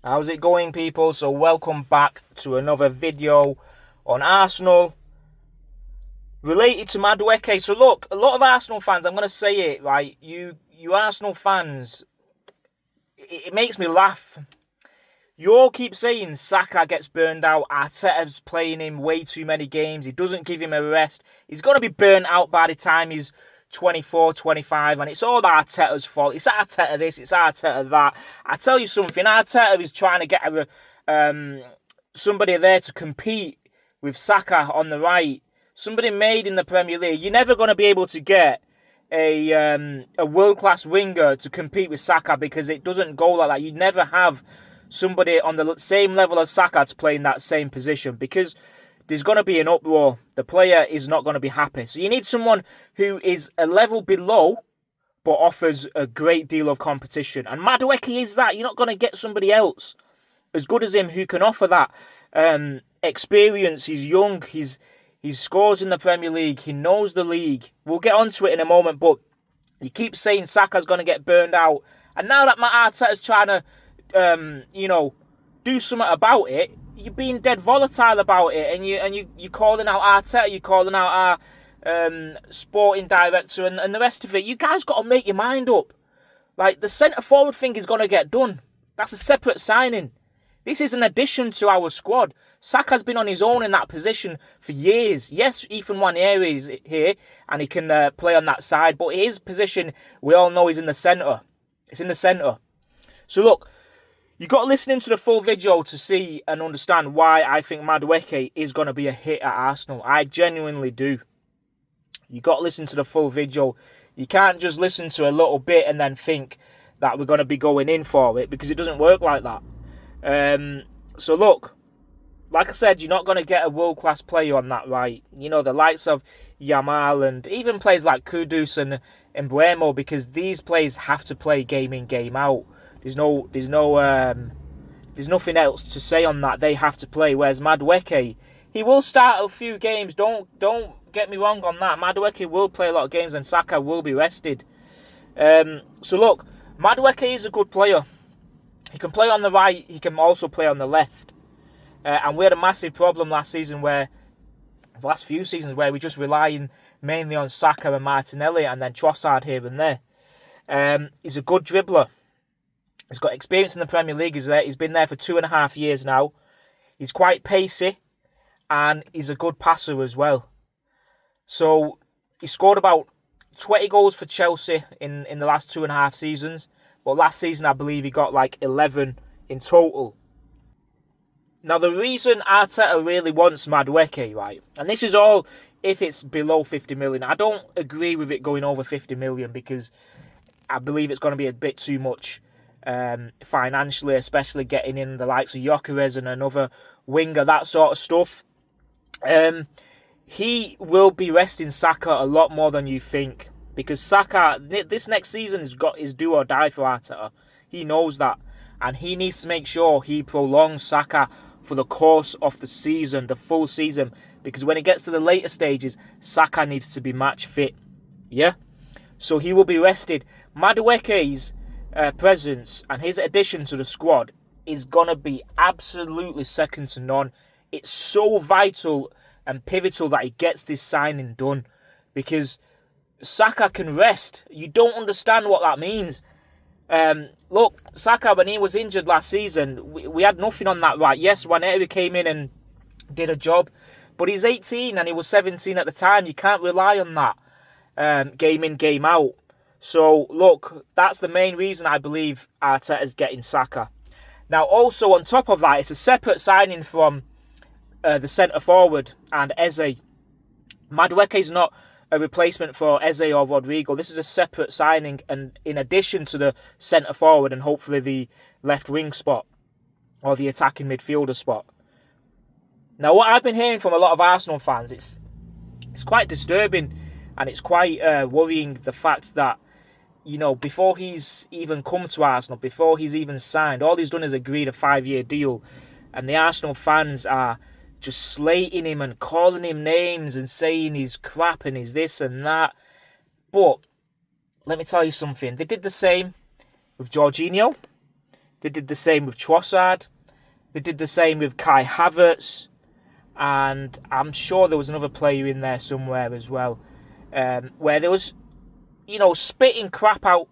How's it going, people? So welcome back to another video on Arsenal related to Madueke. So look, a lot of Arsenal fans, I'm going to say it, right? You Arsenal fans, it makes me laugh. You all keep saying Saka gets burned out. Arteta's playing him way too many games. He doesn't give him a rest. He's going to be burnt out by the time he's 24, 25, and it's all Arteta's fault. It's Arteta this, it's Arteta that. I tell you something, Arteta is trying to get somebody there to compete with Saka on the right. Somebody made in the Premier League. You're never going to be able to get a world-class winger to compete with Saka because it doesn't go like that. You never have somebody on the same level as Saka to play in that same position because there's going to be an uproar. The player is not going to be happy. So you need someone who is a level below but offers a great deal of competition. And Madueke is that. You're not going to get somebody else as good as him who can offer that experience. He's young. He scores in the Premier League. He knows the league. We'll get onto it in a moment, but you keep saying Saka's going to get burned out. And now that Arteta's trying to do something about it, you're being dead volatile about it, and you're calling out Arteta, you're calling out our sporting director and the rest of it. You guys got to make your mind up. Like, the centre-forward thing is going to get done. That's a separate signing. This is an addition to our squad. Saka's been on his own in that position for years. Yes, Ethan Nwaneri is here, and he can play on that side, but his position, we all know, is in the centre. It's in the centre. So look, you got to listen into the full video to see and understand why I think Madueke is going to be a hit at Arsenal. I genuinely do. You got to listen to the full video. You can't just listen to a little bit and then think that we're going to be going in for it, because it doesn't work like that. So look, like I said, you're not going to get a world-class player on that right. You know, the likes of Yamal and even players like Kudus and Mbeumo, because these players have to play game in, game out. There's nothing else to say on that. They have to play. Whereas Madueke, he will start a few games. Don't get me wrong on that. Madueke will play a lot of games and Saka will be rested. So look, Madueke is a good player. He can play on the right. He can also play on the left. And we had a massive problem last few seasons where we're just relying mainly on Saka and Martinelli and then Trossard here and there. He's a good dribbler. He's got experience in the Premier League. He's been there for 2.5 years now. He's quite pacey, and he's a good passer as well. So he scored about 20 goals for Chelsea in the last 2.5 seasons. But last season, I believe he got like 11 in total. Now, the reason Arteta really wants Madueke, right, and this is all if it's below 50 million. I don't agree with it going over 50 million because I believe it's going to be a bit too much financially, especially getting in the likes of Gyokeres and another winger, that sort of stuff. He will be resting Saka a lot more than you think, because Saka, this next season, has got his do or die for Arteta. He knows that, and he needs to make sure he prolongs Saka for the course of the season, the full season, because when it gets to the later stages, Saka needs to be match fit. Yeah? So he will be rested. Madueke's presence and his addition to the squad is going to be absolutely second to none. It's so vital and pivotal that he gets this signing done, because Saka can rest. You don't understand what that means. Look, Saka, when he was injured last season, we had nothing on that right. Yes, Nwaneri came in and did a job, but he's 18 and he was 17 at the time. You can't rely on that game in, game out. So, look, that's the main reason I believe Arteta is getting Saka. Now, also, on top of that, it's a separate signing from the centre-forward and Eze. Madueke is not a replacement for Eze or Rodrigo. This is a separate signing, and in addition to the centre-forward and hopefully the left-wing spot or the attacking midfielder spot. Now, what I've been hearing from a lot of Arsenal fans, it's quite disturbing and it's quite worrying, the fact that, you know, before he's even come to Arsenal, before he's even signed, all he's done is agreed a 5-year deal. And the Arsenal fans are just slating him and calling him names and saying he's crap and he's this and that. But let me tell you something. They did the same with Jorginho. They did the same with Trossard. They did the same with Kai Havertz. And I'm sure there was another player in there somewhere as well, where there was, spitting crap out,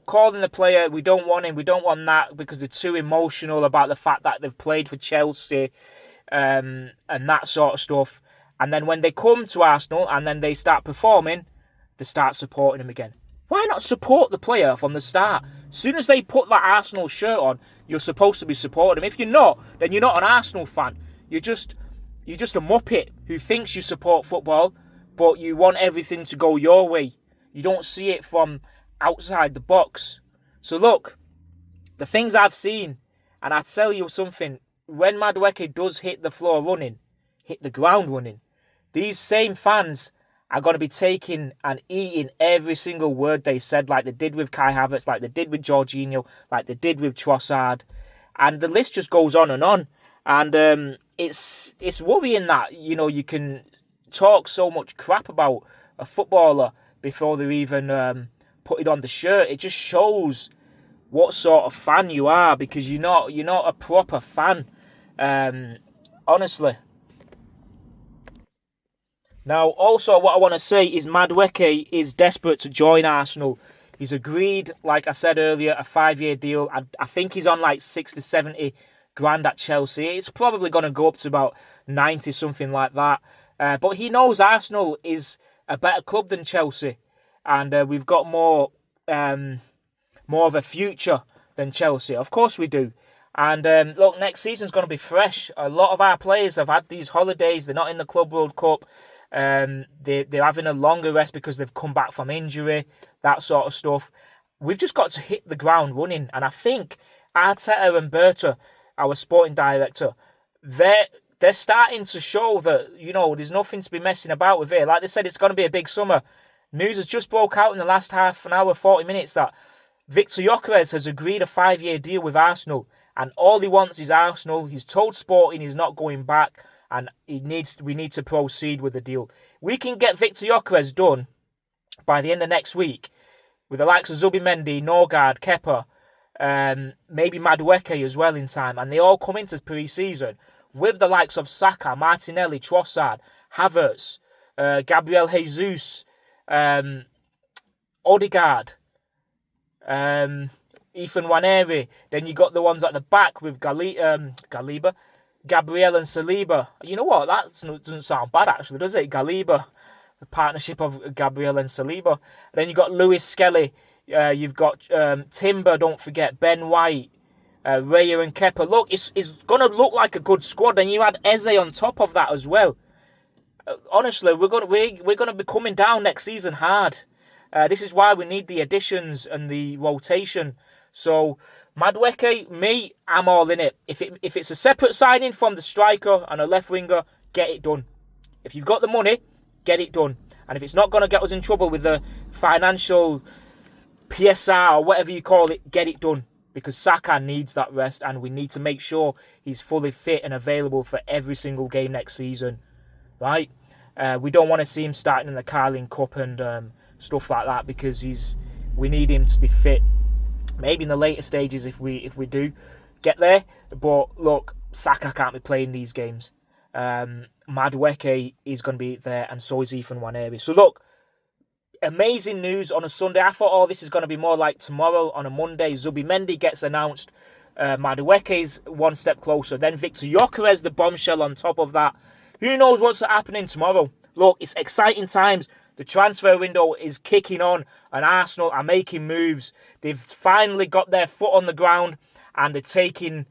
calling the player, we don't want him, we don't want that, because they're too emotional about the fact that they've played for Chelsea, and that sort of stuff. And then when they come to Arsenal and then they start performing, they start supporting him again. Why not support the player from the start? As soon as they put that Arsenal shirt on, you're supposed to be supporting him. If you're not, then you're not an Arsenal fan. You're just a muppet who thinks you support football, but you want everything to go your way. You don't see it from outside the box. So look, the things I've seen, and I tell you something, when Madueke does hit the floor running, hit the ground running, these same fans are going to be taking and eating every single word they said, like they did with Kai Havertz, like they did with Jorginho, like they did with Trossard. And the list just goes on and on. And it's worrying that, you can talk so much crap about a footballer before they're even put it on the shirt. It just shows what sort of fan you are, because you're not a proper fan. Honestly. Now, also what I want to say is Madueke is desperate to join Arsenal. He's agreed, like I said earlier, a 5-year deal. I think he's on like 60, 70 grand at Chelsea. It's probably going to go up to about 90, something like that. But he knows Arsenal is a better club than Chelsea. And we've got more of a future than Chelsea. Of course we do. And look, next season's going to be fresh. A lot of our players have had these holidays. They're not in the Club World Cup. They're having a longer rest because they've come back from injury, that sort of stuff. We've just got to hit the ground running. And I think Arteta and Berta, our sporting director, they're starting to show that, there's nothing to be messing about with here. Like they said, it's going to be a big summer. News has just broke out in the last half an hour, 40 minutes, that Victor Gyokeres has agreed a 5-year deal with Arsenal. And all he wants is Arsenal. He's told Sporting he's not going back. And we need to proceed with the deal. We can get Victor Gyokeres done by the end of next week with the likes of Zubimendi, Norgard, Kepa, maybe Madueke as well in time. And they all come into pre-season with the likes of Saka, Martinelli, Trossard, Havertz, Gabriel Jesus, Odegaard, Ethan Nwaneri. Then you got the ones at the back with Galiba, Gabriel and Saliba. You know what? That doesn't sound bad, actually, does it? Galiba, the partnership of Gabriel and Saliba. Then you got Lewis Skelly. You've got Timber, don't forget, Ben White, Raya and Kepa. Look, it's going to look like a good squad. And you had Eze on top of that as well. Honestly, we're going to be coming down next season hard. This is why we need the additions and the rotation. So Madueke, I'm all in it. If it's a separate signing from the striker and a left winger, get it done. If you've got the money, get it done. And if it's not going to get us in trouble with the financial PSR or whatever you call it, get it done. Because Saka needs that rest, and we need to make sure he's fully fit and available for every single game next season. Right? We don't want to see him starting in the Carling Cup and stuff like that, because we need him to be fit. Maybe in the later stages if we do get there. But look, Saka can't be playing these games. Madueke is going to be there, and so is Ethan Nwaneri. So look, amazing news on a Sunday. I thought, this is going to be more like tomorrow on a Monday. Zubimendi gets announced. Madueke's one step closer. Then Victor Gyokeres, the bombshell on top of that. Who knows what's happening tomorrow? Look, it's exciting times. The transfer window is kicking on, and Arsenal are making moves. They've finally got their foot on the ground, and they're taking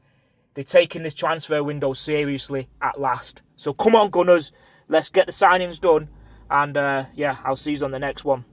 this transfer window seriously at last. So come on, Gunners, let's get the signings done, and I'll see you on the next one.